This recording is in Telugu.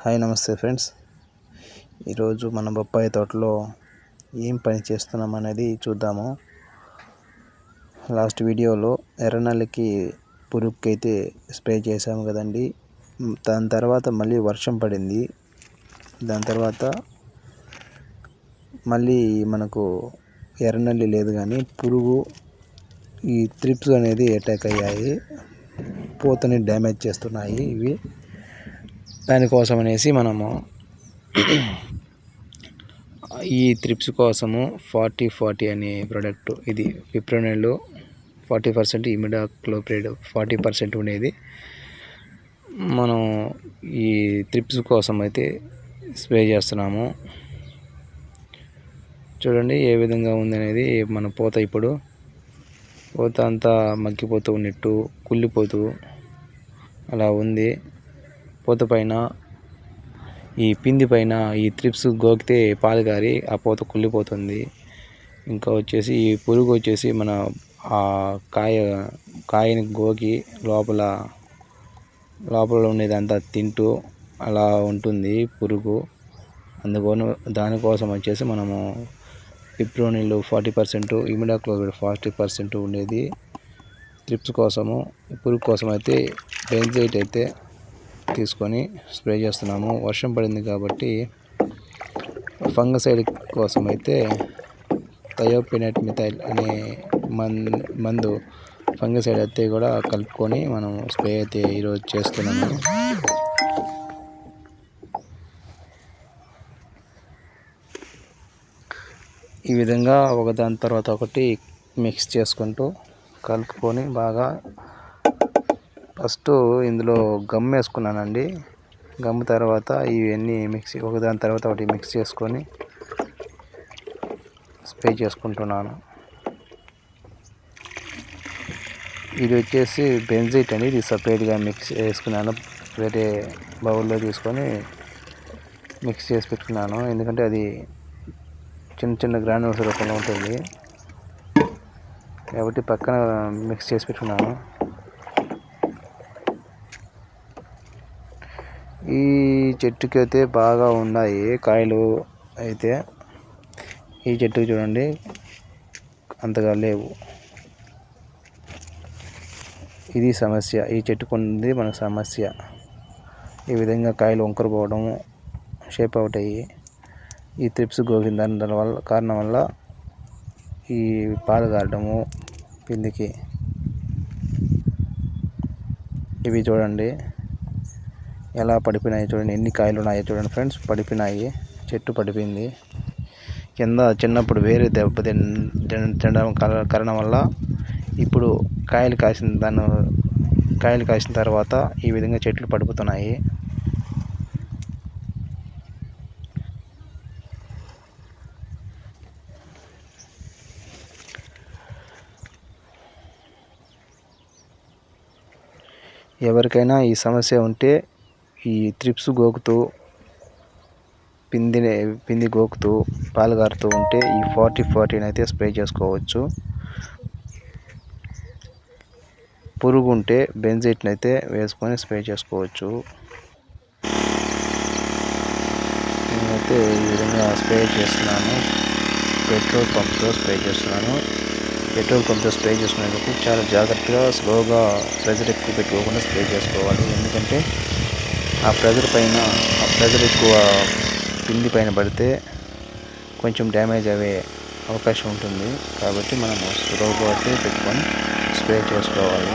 హాయ్ నమస్తే ఫ్రెండ్స్. ఈరోజు మన బొప్పాయి తోటలో ఏం పని చేస్తున్నాం అనేది చూద్దాము. లాస్ట్ వీడియోలో ఎర్రనల్లికి పురుగుకి అయితే స్ప్రే చేసాము కదండి. దాని తర్వాత మళ్ళీ వర్షం పడింది. దాని తర్వాత మళ్ళీ మనకు ఎర్రనల్లి లేదు కానీ పురుగు ఈ త్రిప్స్ అనేది అటాక్ అయ్యాయి. పూతని డ్యామేజ్ చేస్తున్నాయి ఇవి. దానికోసం అనేసి మనము ఈ త్రిప్స్ కోసము 40-40 అనే ప్రోడక్ట్, ఇది పిప్రోనిల్ 40%, ఇమిడాక్లోప్రిడ్ 40% ఉండేది. మనం ఈ త్రిప్స్ కోసం అయితే స్ప్రే చేస్తున్నాము. చూడండి ఏ విధంగా ఉంది అనేది. మన పూత ఇప్పుడు పూత అంతా మగ్గిపోతూ ఉన్నట్టు, కుళ్ళిపోతూ అలా ఉంది. పూత పైన ఈ పిండి పైన ఈ త్రిప్స్ గోకితే పాలు గారి ఆ పూత కుళ్ళిపోతుంది. ఇంకా వచ్చేసి ఈ పురుగు వచ్చేసి మన ఆ కాయని గోకి లోపల ఉండేదంతా తింటూ అలా ఉంటుంది పురుగు. దానికోసం వచ్చేసి మనము పిప్రోనిల్ 40%, ఇమిడాక్లోప్రిడ్ 40% ఉండేది త్రిప్స్ కోసము. పురుగు కోసం అయితే బెంజైట్ అయితే తీసుకొని స్ప్రే చేస్తున్నాము. వర్షం పడింది కాబట్టి ఫంగసైడ్ కోసం అయితే థయోఫినైట్ మిథైల్ అనే మందు ఫంగసైడ్ అయితే కూడా కలుపుకొని మనం స్ప్రే అయితే ఈరోజు చేస్తున్నాము. ఈ విధంగా ఒకదాని తర్వాత ఒకటి మిక్స్ చేసుకుంటూ కలుపుకొని బాగా ఫస్ట్ ఇందులో గమ్ వేసుకున్నానండి. గమ్ తర్వాత ఇవన్నీ ఒకదాని తర్వాత ఒకటి మిక్స్ చేసుకొని స్ప్రే చేసుకుంటున్నాను. ఇది వచ్చేసి బెంజైట్ అండి. ఇది సపరేట్గా మిక్స్ చేసుకున్నాను. వేరే బౌల్లో తీసుకొని మిక్స్ చేసి పెట్టుకున్నాను. ఎందుకంటే అది చిన్న చిన్న గ్రాన్యూల్స్ రూపంలో ఉంటుంది కాబట్టి పక్కన మిక్స్ చేసి పెట్టుకున్నాను. ఈ చెట్టుకి అయితే బాగా ఉన్నాయి కాయలు. అయితే ఈ చెట్టుకి చూడండి అంతగా లేవు. ఇది సమస్య, ఈ చెట్టుకు ఉంది మన సమస్య. ఈ విధంగా కాయలు వంకర పోవడము, షేప్ అవుట్ అయ్యి ఈ త్రిప్స్ గోకిన దాని వల్ల కారణం వల్ల ఈ పాలు గారడము పిందికి. ఇవి చూడండి ఎలా పడిపోయినాయి. చూడండి ఎన్ని కాయలు ఉన్నాయో చూడండి ఫ్రెండ్స్. పడిపోయినాయి, చెట్టు పడిపోయింది. కింద చిన్నప్పుడు వేరే దెబ్బ తినడం కారణం వల్ల ఇప్పుడు కాయలు కాసిన తర్వాత ఈ విధంగా చెట్లు పడిపోతున్నాయి. ఎవరికైనా ఈ సమస్య ఉంటే ఈ త్రిప్స్ గోకుతూ పిండి గోకుతూ పాలు గారుతూ ఉంటే ఈ 40-40 అయితే స్ప్రే చేసుకోవచ్చు. పురుగు ఉంటే బెంజైట్ని అయితే వేసుకొని స్ప్రే చేసుకోవచ్చు. నేనైతే ఈ విధంగా స్ప్రే చేస్తున్నాను. పెట్రోల్ పంప్తో స్ప్రే చేస్తున్నాను. పెట్రోల్ పంప్తో స్ప్రే చేసుకునేందుకు చాలా జాగ్రత్తగా స్లోగా ప్రెజర్ ఎక్కువ పెట్టుకోకుండా స్ప్రే చేసుకోవాలి. ఎందుకంటే ఆ ప్రెజర్ ఎక్కువ పిండి పైన పడితే కొంచెం డ్యామేజ్ అయ్యే అవకాశం ఉంటుంది. కాబట్టి మనము స్లోగా పెట్టుకొని స్ప్రే చేసుకోవాలి.